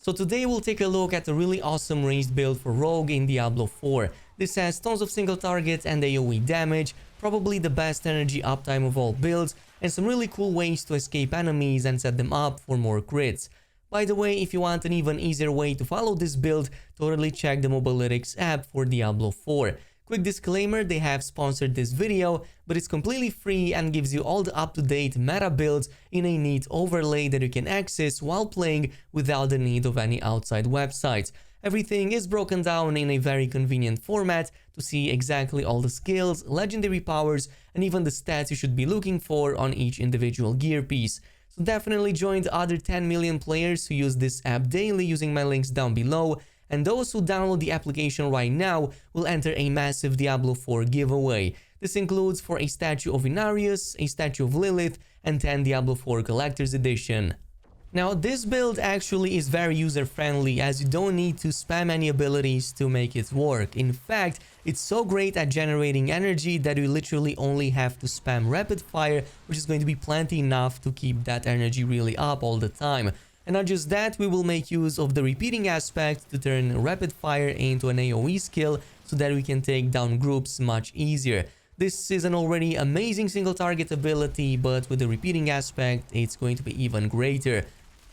So today we'll take a look at a really awesome ranged build for Rogue in Diablo 4. This has tons of single targets and AoE damage, probably the best energy uptime of all builds, and some really cool ways to escape enemies and set them up for more crits. By the way, if you want an even easier way to follow this build, totally check the Mobalytics app for Diablo 4. Quick disclaimer, they have sponsored this video, but it's completely free and gives you all the up-to-date meta builds in a neat overlay that you can access while playing without the need of any outside websites. Everything is broken down in a very convenient format to see exactly all the skills, legendary powers, and even the stats you should be looking for on each individual gear piece. So definitely join the other 10 million players who use this app daily using my links down below, and those who download the application right now will enter a massive Diablo 4 giveaway. This includes for a statue of Inarius, a statue of Lilith, and 10 Diablo 4 Collector's Edition. Now, this build actually is very user-friendly as you don't need to spam any abilities to make it work. In fact, it's so great at generating energy that you literally only have to spam rapid fire, which is going to be plenty enough to keep that energy really up all the time. And not just that, we will make use of the repeating aspect to turn rapid fire into an AoE skill so that we can take down groups much easier. This is an already amazing single target ability, but with the repeating aspect, it's going to be even greater.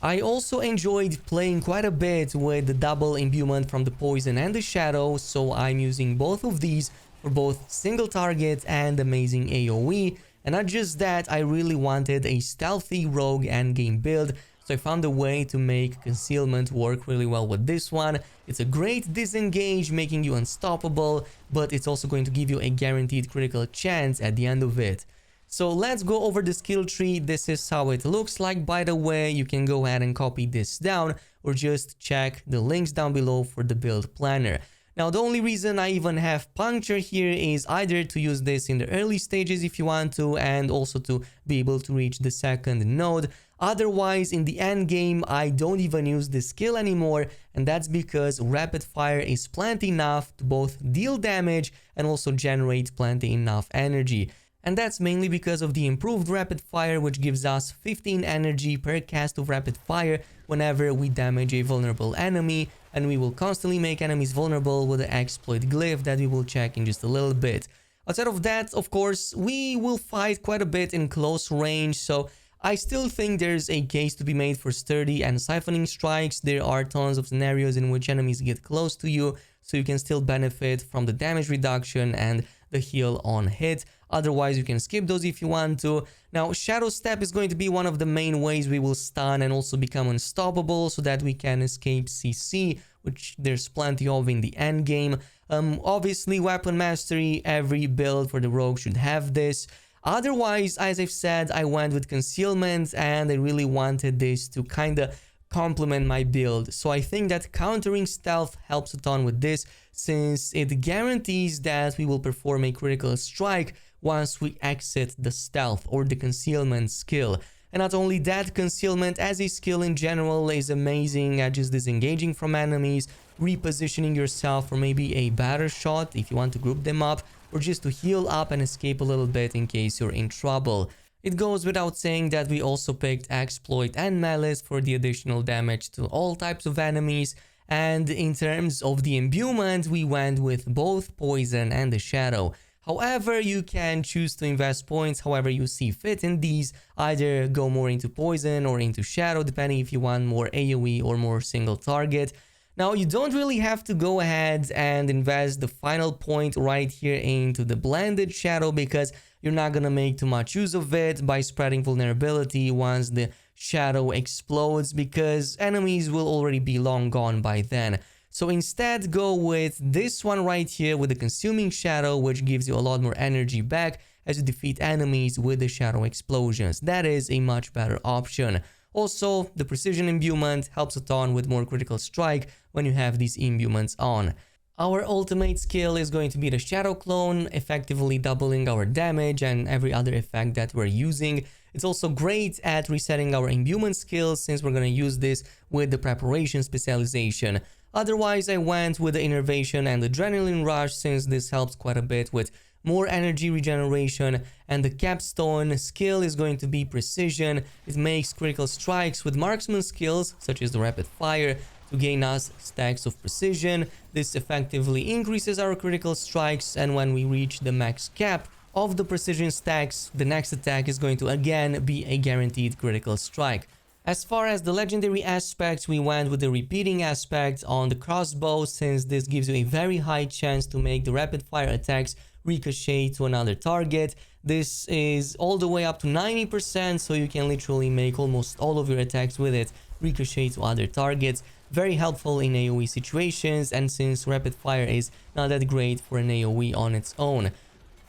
I also enjoyed playing quite a bit with the double imbuement from the poison and the shadow, so I'm using both of these for both single target and amazing AoE. And not just that, I really wanted a stealthy rogue endgame build, so I found a way to make concealment work really well with this one. It's a great disengage, making you unstoppable, but it's also going to give you a guaranteed critical chance at the end of it. So let's go over the skill tree. This is how it looks like, by the way. You can go ahead and copy this down or just check the links down below for the build planner. Now, the only reason I even have puncture here is either to use this in the early stages if you want to, and also to be able to reach the second node. Otherwise, in the end game, I don't even use this skill anymore, and that's because rapid fire is plenty enough to both deal damage and also generate plenty enough energy. And that's mainly because of the improved rapid fire, which gives us 15 energy per cast of rapid fire whenever we damage a vulnerable enemy, and we will constantly make enemies vulnerable with the exploit glyph that we will check in just a little bit. Outside of that, of course, we will fight quite a bit in close range, so I still think there's a case to be made for sturdy and siphoning strikes. There are tons of scenarios in which enemies get close to you, so you can still benefit from the damage reduction and the heal on hit. Otherwise, you can skip those if you want to. Now, Shadow Step is going to be one of the main ways we will stun and also become unstoppable so that we can escape CC, which there's plenty of in the end game. Obviously, Weapon Mastery, every build for the Rogue should have this. Otherwise, as I've said, I went with Concealment and I really wanted this to kind of complement my build. So I think that countering stealth helps a ton with this, since it guarantees that we will perform a critical strike once we exit the stealth or the concealment skill. And not only that, concealment as a skill in general is amazing at just disengaging from enemies, repositioning yourself for maybe a better shot if you want to group them up, or just to heal up and escape a little bit in case you're in trouble. It goes without saying that we also picked Exploit and Malice for the additional damage to all types of enemies, and in terms of the imbuement, we went with both Poison and the Shadow. However, you can choose to invest points however you see fit in these, either go more into Poison or into Shadow, depending if you want more AoE or more single target. Now, you don't really have to go ahead and invest the final point right here into the blended Shadow, because you're not gonna make too much use of it by spreading vulnerability once the Shadow explodes, because enemies will already be long gone by then. So instead, go with this one right here with the Consuming Shadow, which gives you a lot more energy back as you defeat enemies with the Shadow explosions. That is a much better option. Also, the Precision Imbuement helps a ton with more critical strike when you have these imbuments on. Our ultimate skill is going to be the Shadow Clone, effectively doubling our damage and every other effect that we're using. It's also great at resetting our imbuement skills, since we're going to use this with the Preparation specialization. Otherwise, I went with the Innervation and Adrenaline Rush, since this helps quite a bit with more energy regeneration, and the capstone skill is going to be Precision. It makes critical strikes with marksman skills such as the Rapid Fire to gain us stacks of precision. This effectively increases our critical strikes, and when we reach the max cap of the precision stacks, the next attack is going to again be a guaranteed critical strike. As far as the legendary aspects, we went with the repeating aspect on the crossbow, since this gives you a very high chance to make the rapid fire attacks ricochet to another target. This is all the way up to 90%, so you can literally make almost all of your attacks with it ricochet to other targets. Very helpful in AoE situations, and since rapid fire is not that great for an AoE on its own.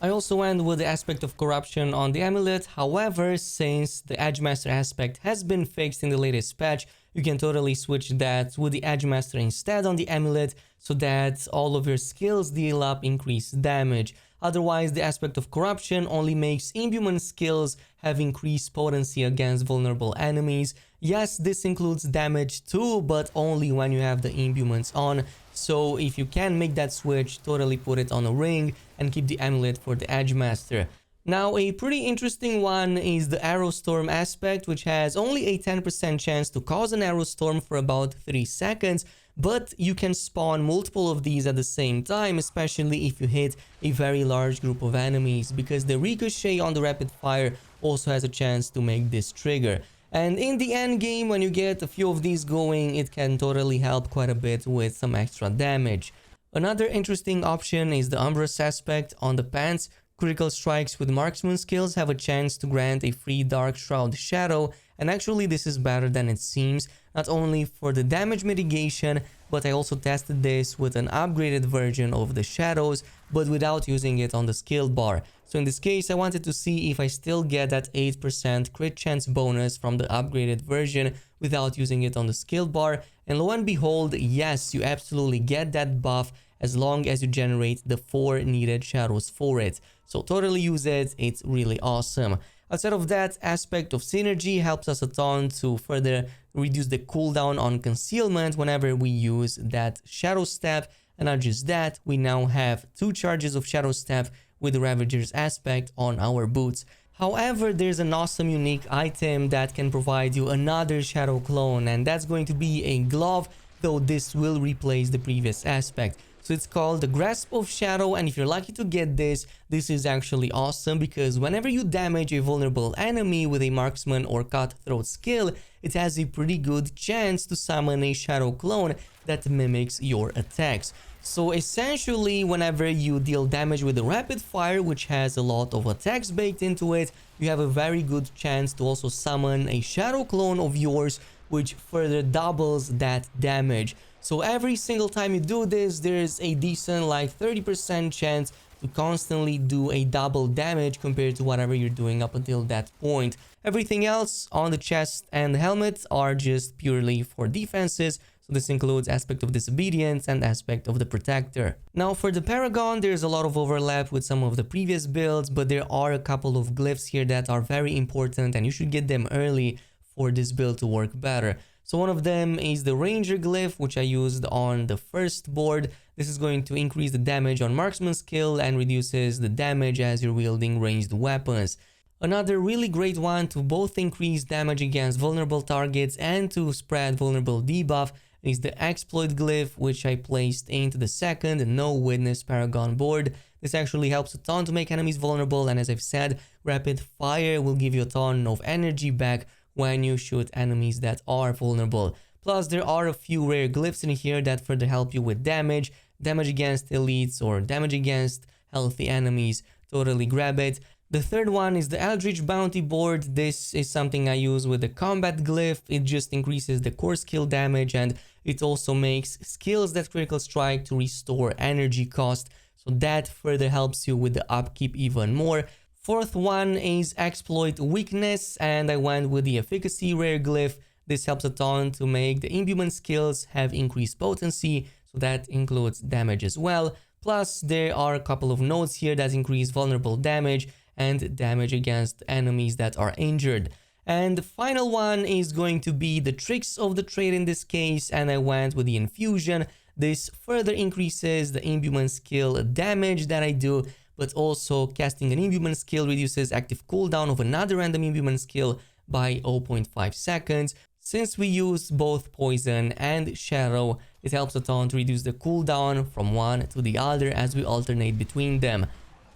I also went with the aspect of corruption on the amulet. However, since the Edgemaster aspect has been fixed in the latest patch, you can totally switch that with the Edgemaster instead on the amulet, so that all of your skills deal up increased damage. Otherwise, the aspect of corruption only makes imbuement skills have increased potency against vulnerable enemies. Yes, this includes damage too, but only when you have the imbuments on. So if you can make that switch, totally put it on a ring and keep the amulet for the Edgemaster. Now, a pretty interesting one is the Arrow Storm aspect, which has only a 10% chance to cause an Arrow Storm for about 3 seconds, but you can spawn multiple of these at the same time, especially if you hit a very large group of enemies, because the ricochet on the rapid fire also has a chance to make this trigger. And in the end game, when you get a few of these going, it can totally help quite a bit with some extra damage. Another interesting option is the Umbrous aspect on the pants. Critical strikes with marksman skills have a chance to grant a free Dark Shroud Shadow, and actually this is better than it seems, not only for the damage mitigation, but I also tested this with an upgraded version of the shadows, but without using it on the skill bar. So in this case, I wanted to see if I still get that 8% crit chance bonus from the upgraded version without using it on the skill bar, and lo and behold, yes, you absolutely get that buff as long as you generate the 4 needed shadows for it. So totally use it, it's really awesome. Outside of that, aspect of synergy helps us a ton to further reduce the cooldown on concealment whenever we use that shadow step, and not just that, we now have 2 charges of shadow step with the Ravager's aspect on our boots. However, there's an awesome unique item that can provide you another shadow clone, and that's going to be a glove, though this will replace the previous aspect. So it's called the Grasp of Shadow, and if you're lucky to get this is actually awesome, because whenever you damage a vulnerable enemy with a marksman or cutthroat skill, it has a pretty good chance to summon a shadow clone that mimics your attacks. So essentially, whenever you deal damage with the rapid fire, which has a lot of attacks baked into it, you have a very good chance to also summon a shadow clone of yours, which further doubles that damage. So every single time you do this, there's a decent like 30% chance to constantly do a double damage compared to whatever you're doing up until that point. Everything else on the chest and the helmet are just purely for defenses. So this includes aspect of disobedience and aspect of the protector. Now for the Paragon, there's a lot of overlap with some of the previous builds, but there are a couple of glyphs here that are very important and you should get them early for this build to work better. So one of them is the Ranger glyph, which I used on the first board. This is going to increase the damage on marksman skill and reduces the damage as you're wielding ranged weapons. Another really great one to both increase damage against vulnerable targets and to spread vulnerable debuff is the Exploit glyph, which I placed into the second No Witness Paragon board. This actually helps a ton to make enemies vulnerable, and as I've said, rapid fire will give you a ton of energy back when you shoot enemies that are vulnerable. Plus, there are a few rare glyphs in here that further help you with damage against elites or damage against healthy enemies. Totally grab it. The third one is the Eldritch Bounty board. This is something I use with the Combat glyph. It just increases the core skill damage, and it also makes skills that critical strike to restore energy cost. So that further helps you with the upkeep even more. Fourth one is Exploit Weakness, and I went with the Efficacy rare glyph. This helps a ton to make the imbuement skills have increased potency, so that includes damage as well. Plus, there are a couple of nodes here that increase vulnerable damage and damage against enemies that are injured. And the final one is going to be the Tricks of the Trade in this case, and I went with the Infusion. This further increases the imbuement skill damage that I do, but also casting an imbuement skill reduces active cooldown of another random imbuement skill by 0.5 seconds. Since we use both poison and shadow, it helps a ton to reduce the cooldown from one to the other as we alternate between them.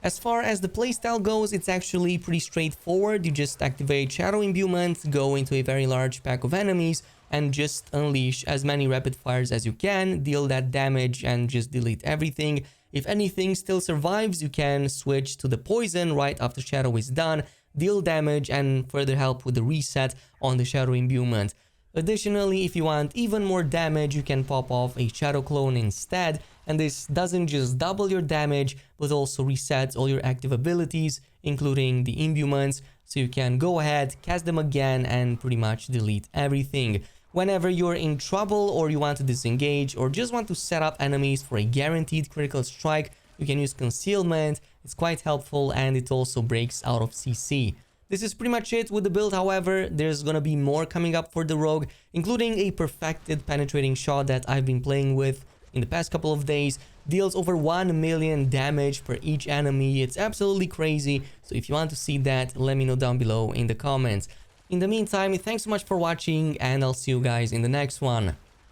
As far as the playstyle goes, it's actually pretty straightforward. You just activate Shadow Imbuement, go into a very large pack of enemies, and just unleash as many rapid fires as you can, deal that damage, and just delete everything. If anything still survives, you can switch to the poison right after Shadow is done, deal damage, and further help with the reset on the Shadow Imbuement. Additionally, if you want even more damage, you can pop off a Shadow Clone instead, and this doesn't just double your damage, but also resets all your active abilities, including the Imbuments, so you can go ahead, cast them again, and pretty much delete everything. Whenever you're in trouble or you want to disengage or just want to set up enemies for a guaranteed critical strike, you can use Concealment. It's quite helpful and it also breaks out of CC. This is pretty much it with the build. However, there's gonna be more coming up for the Rogue, including a perfected penetrating shot that I've been playing with in the past couple of days. Deals over 1 million damage per each enemy. It's absolutely crazy. So if you want to see that, let me know down below in the comments. In the meantime, thanks so much for watching and I'll see you guys in the next one.